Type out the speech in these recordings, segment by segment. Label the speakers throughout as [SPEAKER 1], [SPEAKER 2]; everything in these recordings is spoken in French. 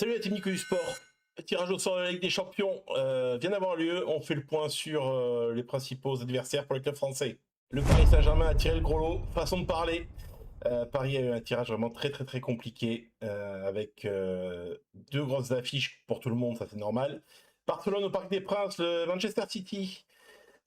[SPEAKER 1] Salut la team Nico du Sport. Le tirage au sort de la Ligue des Champions vient d'avoir lieu. On fait le point sur les principaux adversaires pour les clubs français. Le Paris Saint-Germain a tiré le gros lot, façon de parler. Paris a eu un tirage vraiment très compliqué avec deux grosses affiches pour tout le monde, ça c'est normal. Barcelone au Parc des Princes, le Manchester City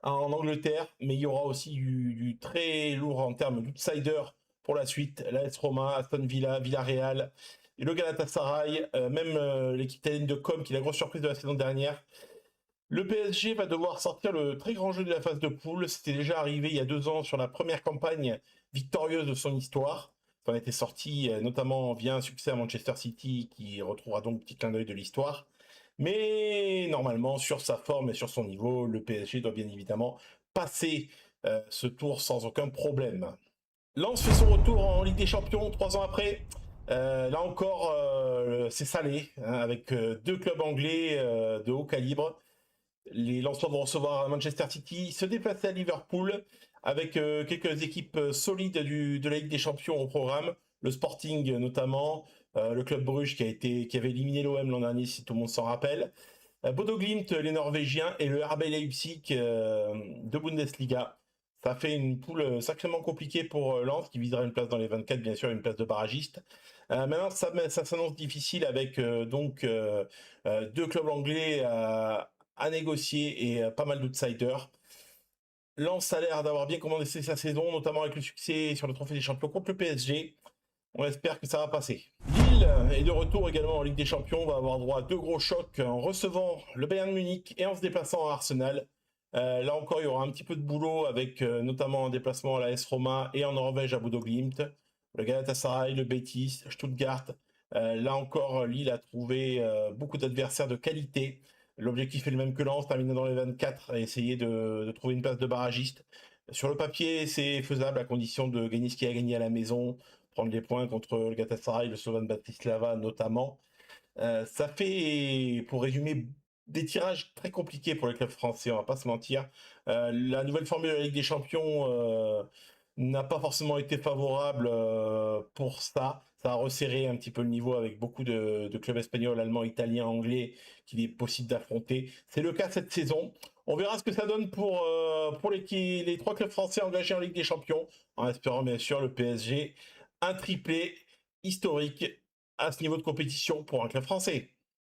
[SPEAKER 1] en Angleterre, mais il y aura aussi du très lourd en termes d'outsiders pour la suite. L'AS Roma, Aston Villa, Villarreal, et le Galatasaray, même l'équipe italienne de Com, qui est la grosse surprise de la saison dernière. Le PSG va devoir sortir le très grand jeu de la phase de poule. C'était déjà arrivé il y a 2 ans sur la première campagne victorieuse de son histoire. Ça en était sorti notamment via un succès à Manchester City, qui retrouvera donc petit clin d'œil de l'histoire. Mais normalement, sur sa forme et sur son niveau, le PSG doit bien évidemment passer ce tour sans aucun problème. Lens fait son retour en Ligue des Champions 3 ans après. Là encore, c'est salé, hein, avec deux clubs anglais de haut calibre. Les Lensois vont recevoir Manchester City, se déplacer à Liverpool, avec quelques équipes solides de la Ligue des Champions au programme. Le Sporting notamment, le club Bruges qui avait éliminé l'OM l'an dernier, si tout le monde s'en rappelle. Bodo Glimt, les Norvégiens, et le RB Leipzig de Bundesliga. Ça fait une poule sacrément compliquée pour Lens, qui visera une place dans les 24, bien sûr, une place de barragiste. Maintenant, ça s'annonce difficile avec deux clubs anglais à négocier et pas mal d'outsiders. Lens a l'air d'avoir bien commencé sa saison, notamment avec le succès sur le Trophée des Champions contre le PSG. On espère que ça va passer. Lille est de retour également en Ligue des Champions. On va avoir droit à deux gros chocs en recevant le Bayern Munich et en se déplaçant à Arsenal. Là encore, il y aura un petit peu de boulot avec notamment un déplacement à la S Roma et en Norvège à Bodo Glimt. Le Galatasaray, le Betis, Stuttgart. Là encore, Lille a trouvé beaucoup d'adversaires de qualité. L'objectif est le même que Lens, terminer dans les 24 et essayer de trouver une place de barragiste. Sur le papier, c'est faisable à condition de gagner ce qu'il y a gagné à la maison, prendre les points contre le Galatasaray, le Slovan Bratislava notamment. Ça fait, pour résumer, des tirages très compliqués pour les clubs français, on va pas se mentir. La nouvelle formule de la Ligue des Champions n'a pas forcément été favorable pour ça. Ça a resserré un petit peu le niveau avec beaucoup de clubs espagnols, allemands, italiens, anglais qu'il est possible d'affronter. C'est le cas cette saison. On verra ce que ça donne pour les trois clubs français engagés en Ligue des Champions, en espérant bien sûr le PSG un triplé historique à ce niveau de compétition pour un club français.